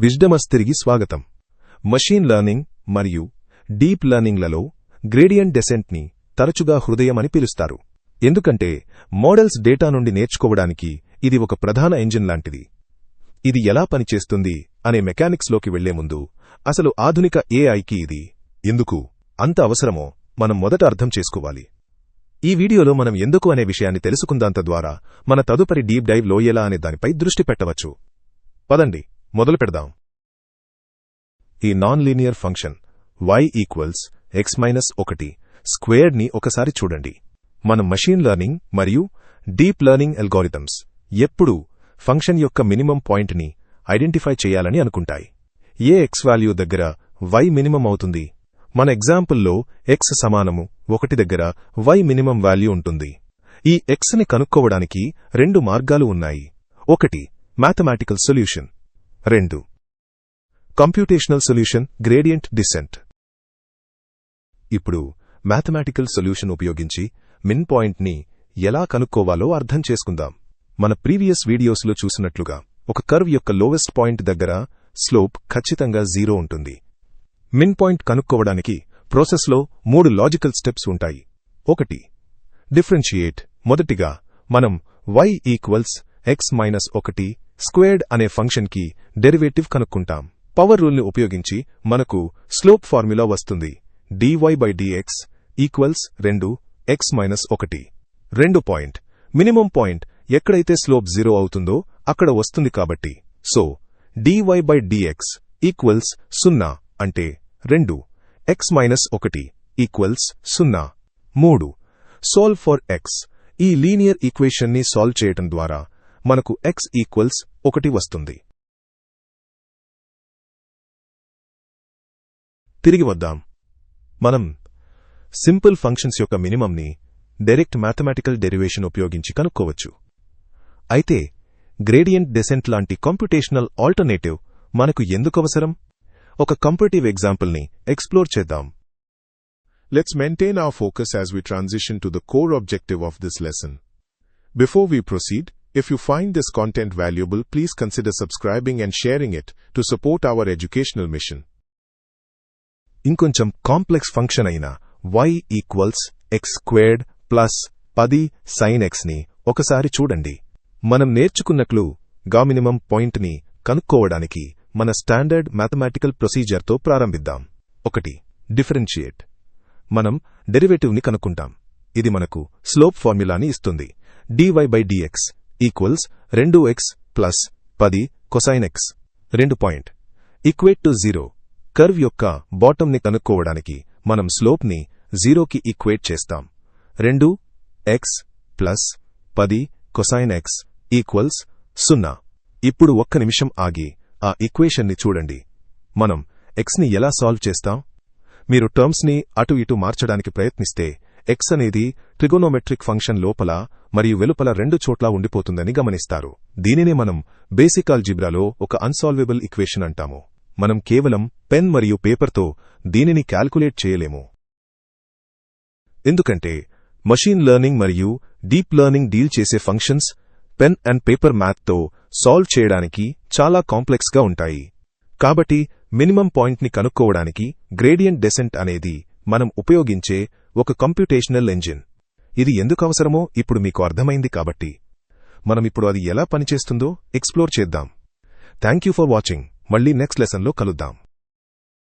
విజ్డమస్ తిరిగి స్వాగతం. Machine learning మరియు డీప్ లెర్నింగ్లలో గ్రేడియంట్ డెసెంట్ని తరచుగా హృదయం అని పిలుస్తారు. ఎందుకంటే మోడల్స్ డేటా నుండి నేర్చుకోవడానికి ఇది ఒక ప్రధాన ఇంజిన్ లాంటిది. ఇది ఎలా పనిచేస్తుంది అనే మెకానిక్స్లోకి వెళ్లే ముందు అసలు ఆధునిక ఏఐకి ఇది ఎందుకు అంత అవసరమో మనం మొదట అర్థం చేసుకోవాలి. ఈ వీడియోలో మనం ఎందుకు అనే విషయాన్ని తెలుసుకుందాం. తద్వారా మన తదుపరి డీప్ డైవ్ లో ఎలా అనే దానిపై దృష్టి పెట్టవచ్చు. పదండి మొదలు పెడదాం. ఈ non linear function y = x-1 squared ని ఒకసారి చూడండి. మన మషీన్ లెర్నింగ్ మరియు డీప్ లెర్నింగ్ అల్గోరిథమ్స్ ఎప్పుడూ ఫంక్షన్ యొక్క మినిమం పాయింట్ని ఐడెంటిఫై చేయాలని అనుకుంటాయి. ఏ x వాల్యూ దగ్గర y మినిమం అవుతుంది? మన ఎగ్జాంపుల్లో x సమానము 1 దగ్గర y మినిమం వాల్యూ ఉంటుంది. ఈ x ని కనుక్కోవడానికి రెండు మార్గాలు ఉన్నాయి. 1 mathematical solution, 2 computational solution gradient descent. ఇప్పుడు మ్యాథమెటికల్ సొల్యూషన్ ఉపయోగించి మిన్ పాయింట్ని ఎలా కనుక్కోవాలో అర్థం చేసుకుందాం. మన ప్రీవియస్ వీడియోస్లో చూసినట్లుగా ఒక కర్వ్ యొక్క లోవెస్ట్ పాయింట్ దగ్గర స్లోప్ ఖచ్చితంగా 0 ఉంటుంది. మిన్ పాయింట్ కనుక్కోవడానికి ప్రాసెస్లో 3 లాజికల్ స్టెప్స్ ఉంటాయి. 1 డిఫరెన్షియేట్. మొదటిగా మనం y = x-1 స్క్వేర్డ్ అనే ఫంక్షన్కి డెరివేటివ్ కనుక్కుంటాం. పవర్ రూల్ని ఉపయోగించి మనకు స్లోప్ ఫార్ములా వస్తుంది. dy/dx = 2x-1. రెండో పాయింట్ మినిమం పాయింట్. ఎక్కడైతే స్లోప్ 0 అవుతుందో అక్కడ వస్తుంది కాబట్టి సో dy/dx = 0 అంటే 2x-1 = 0. 3 solve for x. ఈ లీనియర్ ఈక్వేషన్ని సాల్వ్ చేయటం ద్వారా మనకు x = 1 వస్తుంది. తిరిగి వద్దాం. మనం సింపుల్ ఫంక్షన్స్ యొక్క మినిమంని డైరెక్ట్ మ్యాథమెటికల్ డెరివేషన్ ఉపయోగించి కనుక్కోవచ్చు. అయితే గ్రేడియంట్ డెసెంట్ లాంటి కంప్యూటేషనల్ ఆల్టర్నేటివ్ మనకు ఎందుకు అవసరం? ఒక కంపారిటివ్ ఎగ్జాంపుల్ని ఎక్స్ప్లోర్ చేద్దాం. Let's maintain our focus as we transition to the core objective of this lesson. Before we proceed, if you find this content valuable, please consider subscribing and sharing it to support our educational mission. ఇంకొంచెం complex function అయిన y = x² + 10 sin x ని ఒకసారి చూడండి. మనం నేర్చుకున్నట్లు గా minimum పాయింట్ని కనుక్కోవడానికి మన స్టాండర్డ్ మ్యాథమెటికల్ ప్రొసీజర్తో ప్రారంభిద్దాం. 1 డిఫరెన్షియేట్. మనం డెరివేటివ్ని కనుక్కుంటాం. ఇది మనకు స్లోప్ ఫార్ములాని ఇస్తుంది. dy/dx = 2x + 10 cosine x. 2 point equate to 0. Curve యొక్క బాటమ్ని కనుక్కోవడానికి మనం స్లోప్ని 0కి ఈక్వేట్ చేస్తాం. 2x + 10 cosine x = 0. ఇప్పుడు ఒక్క నిమిషం ఆగి ఆ ఈక్వేషన్ని చూడండి. మనం xని ఎలా సాల్వ్ చేస్తాం? మీరు టర్మ్స్ని అటు ఇటు మార్చడానికి ప్రయత్నిస్తే x అనేది ట్రిగోనోమెట్రిక్ ఫంక్షన్ లోపల మరియు వెలుపల రెండు చోట్ల ఉండిపోతుందని గమనిస్తారు. దీనినే మనం బేసిక్ ఆల్జీబ్రాలో ఒక అన్సాల్వబుల్ ఈక్వేషన్ అంటాము. మనం కేవలం పెన్ మరియు పేపర్తో దీనిని క్యాల్కులేట్ చేయలేము. ఎందుకంటే మషీన్ లెర్నింగ్ మరియు డీప్ లెర్నింగ్ డీల్ చేసే ఫంక్షన్స్ పెన్ అండ్ పేపర్ మ్యాథ్తో సాల్వ్ చేయడానికి చాలా కాంప్లెక్స్గా ఉంటాయి. కాబట్టి మినిమం పాయింట్ని కనుక్కోవడానికి గ్రేడియంట్ డెసెంట్ అనేది మనం ఉపయోగించే ఒక కంప్యూటేషనల్ ఇంజిన్. ఇది ఎందుకు అవసరమో ఇప్పుడు మీకు అర్థమైంది కాబట్టి మనం ఇప్పుడు అది ఎలా పనిచేస్తుందో ఎక్స్ప్లోర్ చేద్దాం. Thank you for watching. మళ్ళీ నెక్స్ట్ లెసన్లో కలుద్దాం.